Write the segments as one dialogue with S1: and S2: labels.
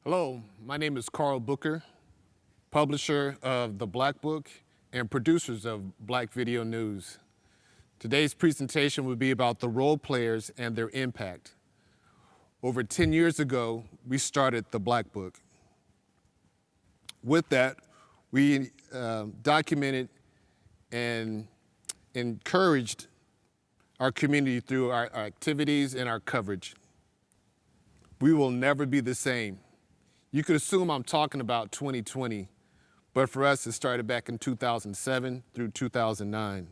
S1: Hello, my name is Carl Booker, publisher of the Blackbook and producers of Black Video News. Today's presentation will be about the role players and their impact. Over 10 years ago, we started the Blackbook. With that, we documented and encouraged our community through our activities and our coverage. We will never be the same. You could assume I'm talking about 2020, but for us, it started back in 2007 through 2009.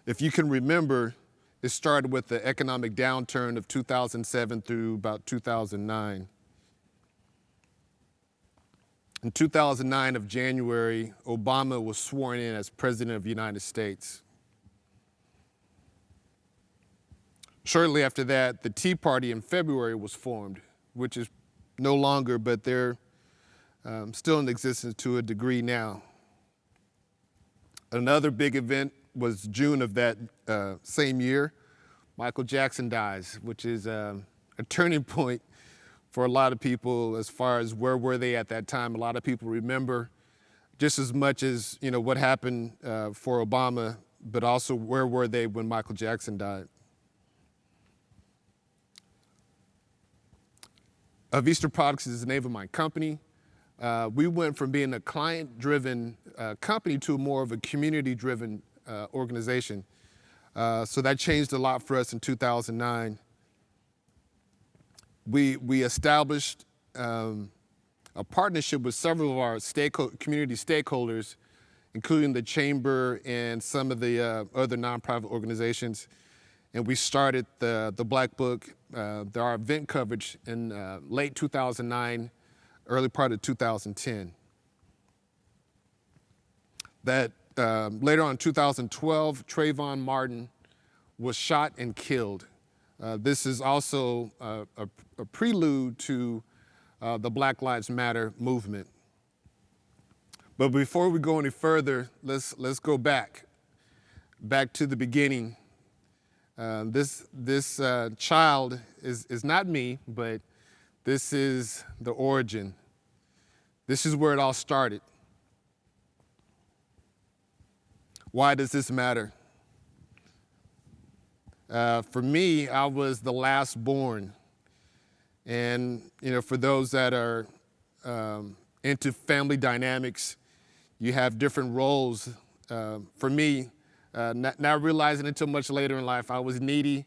S1: If you can remember, it started with the economic downturn of 2007 through about 2009. In 2009 of January, Obama was sworn in as President of the United States. Shortly after that, the Tea Party in February was formed, which is no longer, but they're still in existence to a degree now. Another big event was June of that same year. Michael Jackson dies, which is a turning point for a lot of people as far as where were they at that time. A lot of people remember just as much as what happened for Obama, but also where were they when Michael Jackson died. Avista Products is the name of my company. We went from being a client-driven company to more of a community-driven organization. So that changed a lot for us in 2009. We established a partnership with several of our community stakeholders, including the Chamber and some of the other nonprofit organizations. And we started the Blackbook, our event coverage in late 2009, early part of 2010. That later on in 2012, Trayvon Martin was shot and killed. This is also a prelude to the Black Lives Matter movement. But before we go any further, let's go back to the beginning. This child is not me, but this is the origin. This is where it all started. Why does this matter? For me, I was the last born. And for those that are into family dynamics, you have different roles. For me, not realizing until much later in life, I was needy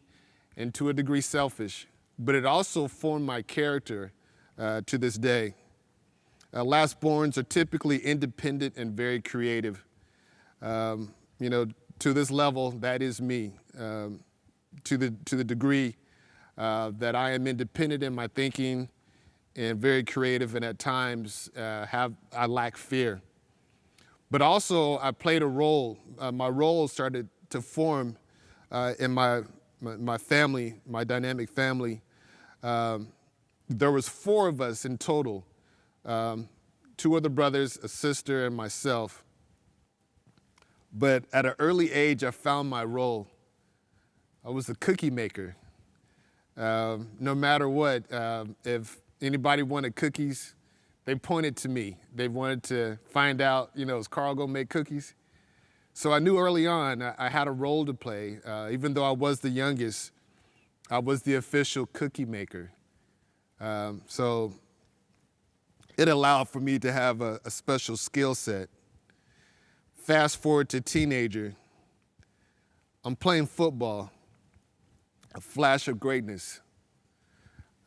S1: and to a degree selfish, but it also formed my character to this day. Lastborns are typically independent and very creative. To this level, that is me. To the degree that I am independent in my thinking and very creative, and at times I lack fear. But also, I played a role. My role started to form in my family, my dynamic family. There was 4 of us in total, 2 other brothers, a sister, and myself. But at an early age, I found my role. I was a cookie maker. No matter what, if anybody wanted cookies, they pointed to me. They wanted to find out, is Carl gonna make cookies? So I knew early on I had a role to play. Even though I was the youngest, I was the official cookie maker. So it allowed for me to have a special skill set. Fast forward to teenager, I'm playing football, a flash of greatness.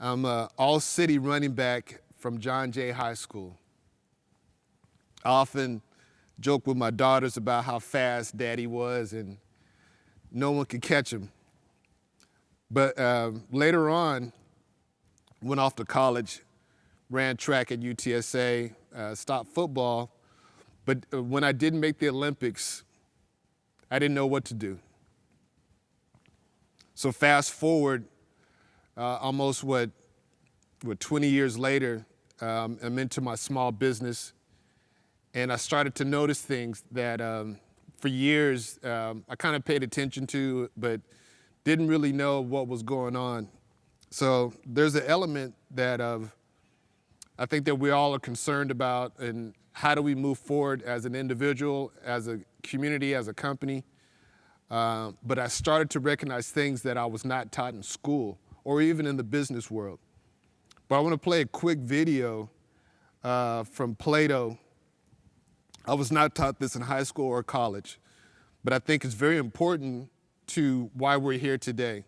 S1: I'm an all-city running back from John Jay High School. I often joke with my daughters about how fast Daddy was and no one could catch him. But later on, went off to college, ran track at UTSA, stopped football. But when I didn't make the Olympics, I didn't know what to do. So fast forward, almost 20 years later, I'm into my small business, and I started to notice things that for years I kind of paid attention to, but didn't really know what was going on. So there's an element that I think that we all are concerned about, and how do we move forward as an individual, as a community, as a company. But I started to recognize things that I was not taught in school or even in the business world. But I want to play a quick video from Plato. I was not taught this in high school or college, but I think it's very important to why we're here today.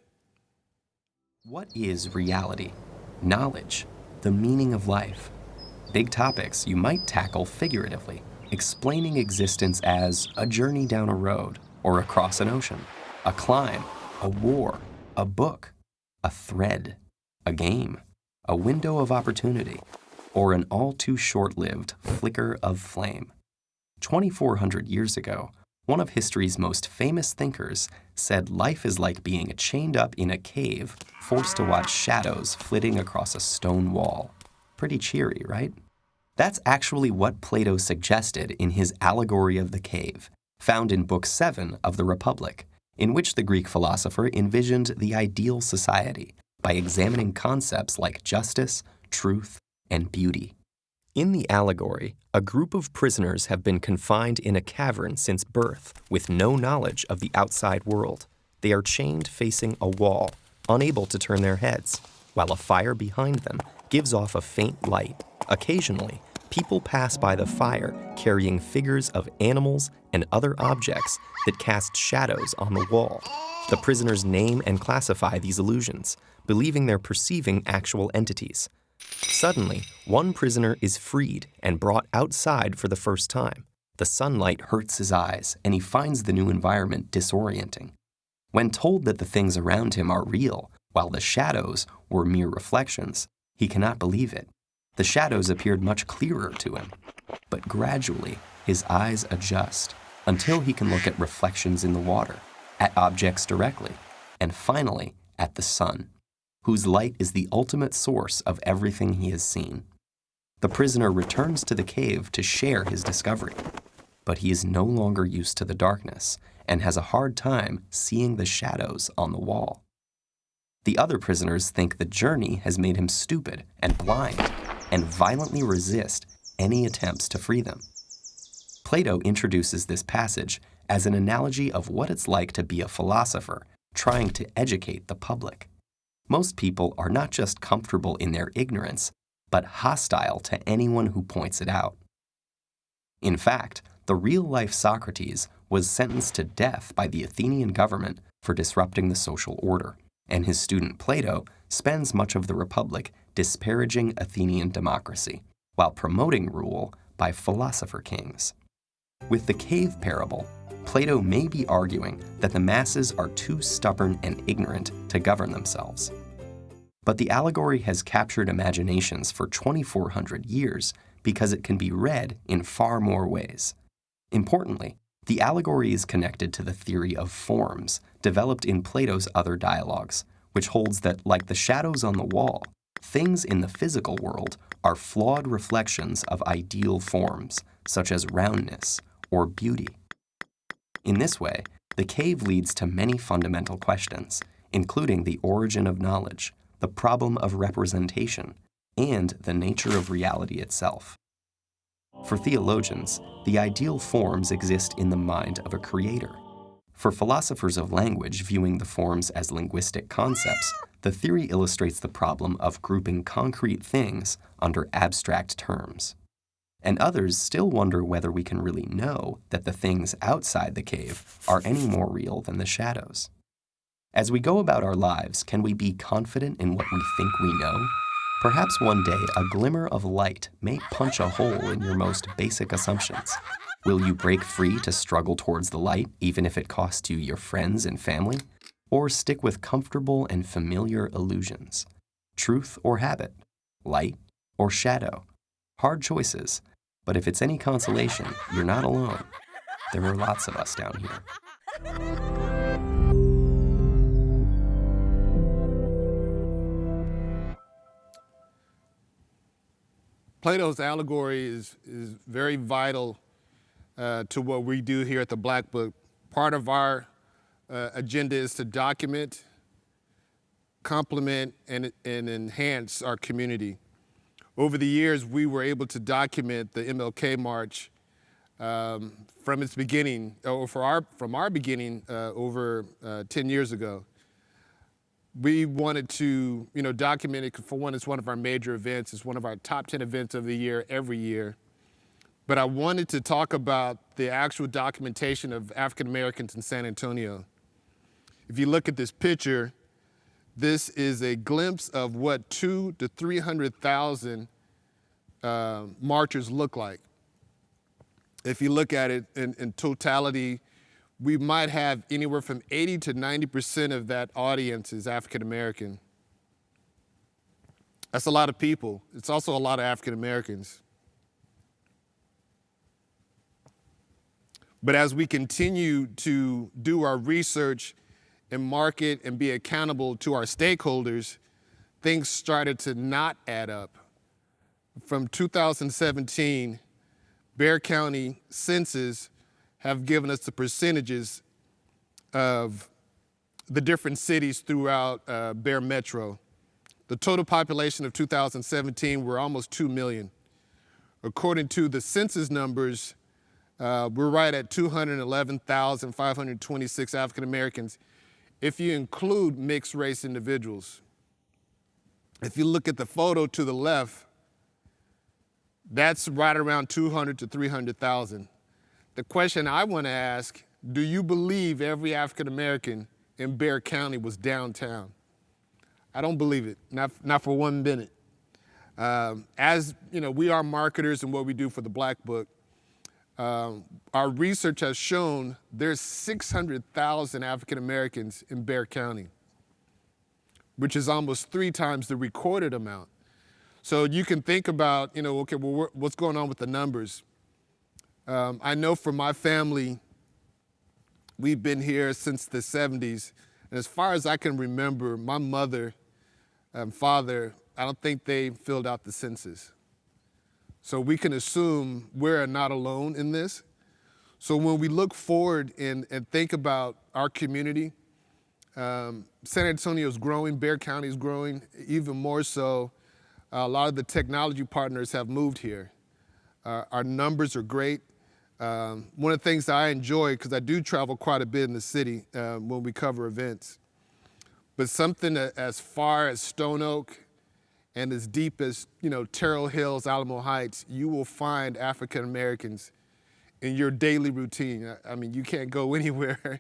S2: What is reality? Knowledge? The meaning of life? Big topics you might tackle figuratively, explaining existence as a journey down a road or across an ocean, a climb, a war, a book, a thread, a game, a window of opportunity, or an all too short-lived flicker of flame. 2,400 years ago, one of history's most famous thinkers said life is like being chained up in a cave, forced to watch shadows flitting across a stone wall. Pretty cheery, right? That's actually what Plato suggested in his Allegory of the Cave, found in Book 7 of the Republic, in which the Greek philosopher envisioned the ideal society by examining concepts like justice, truth, and beauty. In the allegory, a group of prisoners have been confined in a cavern since birth with no knowledge of the outside world. They are chained facing a wall, unable to turn their heads, while a fire behind them gives off a faint light. Occasionally, people pass by the fire carrying figures of animals and other objects that cast shadows on the wall. The prisoners name and classify these illusions, believing they're perceiving actual entities. Suddenly, one prisoner is freed and brought outside for the first time. The sunlight hurts his eyes, and he finds the new environment disorienting. When told that the things around him are real, while the shadows were mere reflections, he cannot believe it. The shadows appeared much clearer to him, but gradually his eyes adjust until he can look at reflections in the water, at objects directly, and finally at the sun, whose light is the ultimate source of everything he has seen. The prisoner returns to the cave to share his discovery, but he is no longer used to the darkness and has a hard time seeing the shadows on the wall. The other prisoners think the journey has made him stupid and blind, and violently resist any attempts to free them. Plato introduces this passage as an analogy of what it's like to be a philosopher trying to educate the public. Most people are not just comfortable in their ignorance, but hostile to anyone who points it out. In fact, the real-life Socrates was sentenced to death by the Athenian government for disrupting the social order, and his student Plato spends much of the Republic disparaging Athenian democracy, while promoting rule by philosopher kings. With the cave parable, Plato may be arguing that the masses are too stubborn and ignorant to govern themselves. But the allegory has captured imaginations for 2,400 years because it can be read in far more ways. Importantly, the allegory is connected to the theory of forms developed in Plato's other dialogues, which holds that, like the shadows on the wall, things in the physical world are flawed reflections of ideal forms, such as roundness or beauty. In this way, the cave leads to many fundamental questions, including the origin of knowledge, the problem of representation, and the nature of reality itself. For theologians, the ideal forms exist in the mind of a creator. For philosophers of language viewing the forms as linguistic concepts, the theory illustrates the problem of grouping concrete things under abstract terms. And others still wonder whether we can really know that the things outside the cave are any more real than the shadows. As we go about our lives, can we be confident in what we think we know? Perhaps one day a glimmer of light may punch a hole in your most basic assumptions. Will you break free to struggle towards the light, even if it costs you your friends and family? Or stick with comfortable and familiar illusions? Truth or habit? Light or shadow? Hard choices, but if it's any consolation, you're not alone. There are lots of us down here.
S1: Plato's allegory is very vital to what we do here at the Blackbook. Part of our agenda is to document, complement and enhance our community. Over the years, we were able to document the Mlk March from its beginning, or from our beginning over 10 years ago. We wanted to, document it. For one, it's one of our major events. It's one of our top 10 events of the year every year. But I wanted to talk about the actual documentation of African Americans in San Antonio. If you look at this picture, this is a glimpse of what 200,000 to 300,000 marchers look like. If you look at it in totality, we might have anywhere from 80 to 90% of that audience is African American. That's a lot of people. It's also a lot of African Americans. But as we continue to do our research and market and be accountable to our stakeholders, things started to not add up. From 2017, Bexar County census have given us the percentages of the different cities throughout Bexar Metro. The total population of 2017 were almost 2 million. According to the census numbers, we're right at 211,526 African Americans if you include mixed race individuals. If you look at the photo to the left, that's right around 200 to 300,000. The question I want to ask, do you believe every African American in Bexar County was downtown? I don't believe it, not for 1 minute. As you know, we are marketers in what we do for the Blackbook. Our research has shown there's 600,000 African Americans in Bexar County, which is almost 3 times the recorded amount. So you can think about, okay, well, what's going on with the numbers? I know for my family, we've been here since the 70s. And as far as I can remember, my mother and father, I don't think they filled out the census. So we can assume we're not alone in this. So when we look forward and think about our community, San Antonio is growing, Bexar County is growing, even more so. A lot of the technology partners have moved here. Our numbers are great. One of the things that I enjoy, because I do travel quite a bit in the city when we cover events, but something as far as Stone Oak and as deep as Terrell Hills, Alamo Heights, you will find African Americans in your daily routine. I mean, you can't go anywhere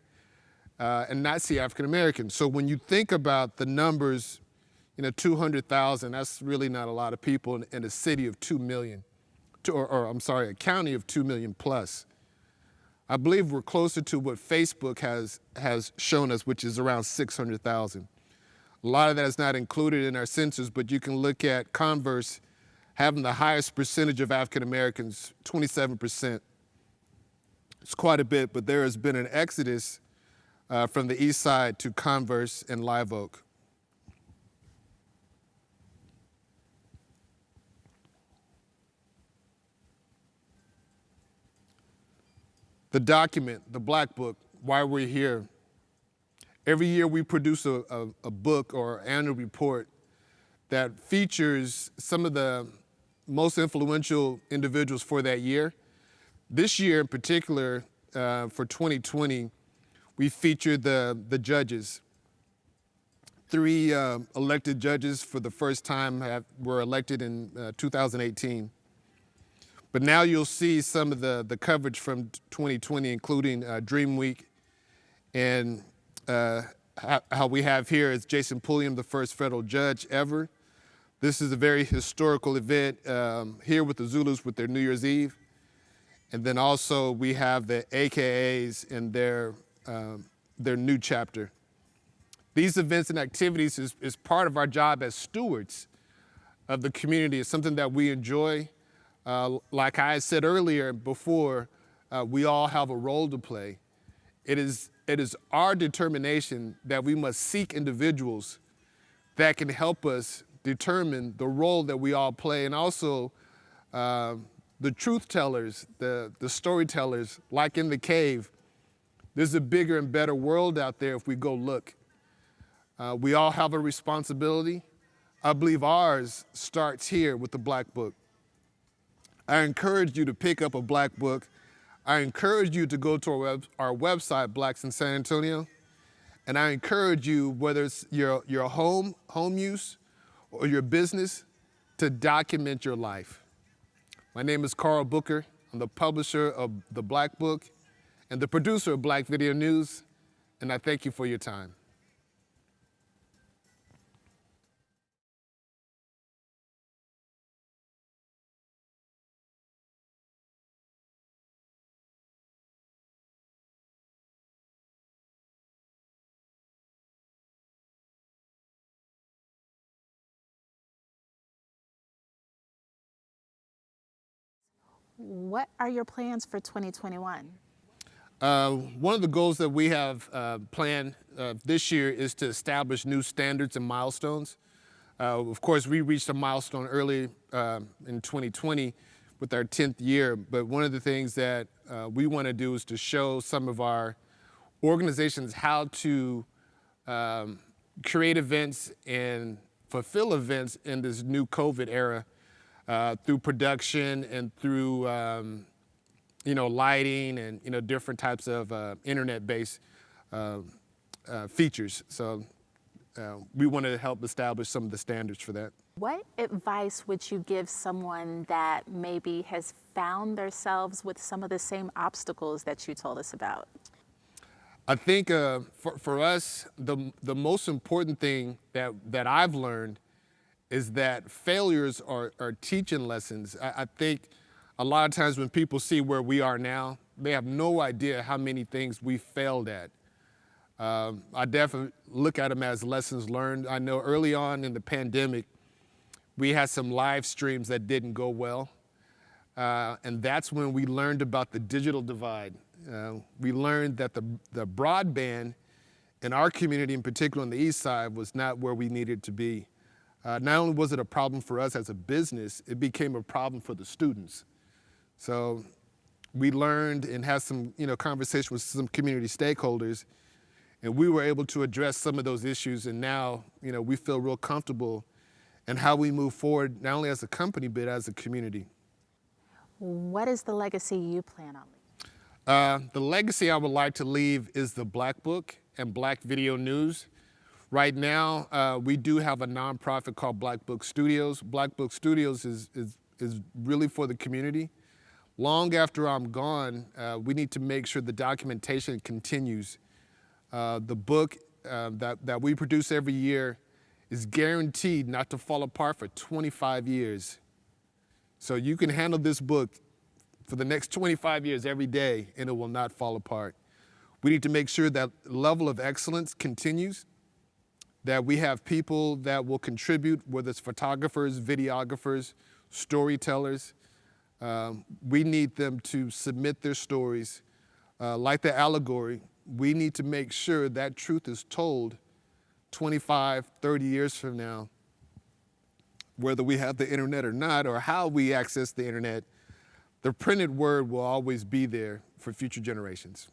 S1: and not see African Americans. So when you think about the numbers, 200,000, that's really not a lot of people in a city of 2 million, a county of 2 million plus. I believe we're closer to what Facebook has shown us, which is around 600,000. A lot of that is not included in our census, but you can look at Converse having the highest percentage of African Americans, 27%. It's quite a bit, but there has been an exodus from the east side to Converse and Live Oak. The document, the Blackbook, why we're here. Every year we produce a book or annual report that features some of the most influential individuals for that year. This year in particular, for 2020, we featured the judges. 3 elected judges for the first time were elected in 2018. But now you'll see some of the coverage from 2020, including DreamWeek, and how we have here is Jason Pulliam, the first federal judge ever. This is a very historical event here with the Zulus with their New Year's Eve. And then also we have the AKAs and their new chapter. These events and activities is part of our job as stewards of the community. It's something that we enjoy. Like I said earlier before, we all have a role to play. It is our determination that we must seek individuals that can help us determine the role that we all play, and also the truth tellers, the storytellers, like in the cave. There's a bigger and better world out there if we go look. We all have a responsibility. I believe ours starts here with the Black Book. I encourage you to pick up a Black Book. I encourage you to go to our website, Blacks in San Antonio, and I encourage you, whether it's your home use or your business, to document your life. My name is Carl Booker. I'm the publisher of the Black Book and the producer of Black Video News, and I thank you for your time.
S3: What are your plans for 2021?
S1: One of the goals that we have planned this year is to establish new standards and milestones. Of course, we reached a milestone early in 2020 with our 10th year, but one of the things that we want to do is to show some of our organizations how to create events and fulfill events in this new COVID era through production and through lighting and different types of internet-based features. So we wanted to help establish some of the standards for that.
S3: What advice would you give someone that maybe has found themselves with some of the same obstacles that you told us about?
S1: I think for us, the most important thing that I've learned is that failures are teaching lessons. I think a lot of times when people see where we are now, they have no idea how many things we failed at. I definitely look at them as lessons learned. I know early on in the pandemic, we had some live streams that didn't go well. And that's when we learned about the digital divide. We learned that the broadband in our community, in particular on the east side, was not where we needed to be. Not only was it a problem for us as a business, it became a problem for the students. So we learned and had some conversation with some community stakeholders, and we were able to address some of those issues, and now we feel real comfortable in how we move forward, not only as a company, but as a community.
S3: What is the legacy you plan on leaving?
S1: The legacy I would like to leave is the Black Book and Black Video News. Right now, we do have a nonprofit called Blackbook Studios. Blackbook Studios is really for the community. Long after I'm gone, we need to make sure the documentation continues. The book that we produce every year is guaranteed not to fall apart for 25 years. So you can handle this book for the next 25 years every day, and it will not fall apart. We need to make sure that level of excellence continues, that we have people that will contribute, whether it's photographers, videographers, storytellers. We need them to submit their stories. Like the allegory, we need to make sure that truth is told 25, 30 years from now, whether we have the internet or not, or how we access the internet. The printed word will always be there for future generations.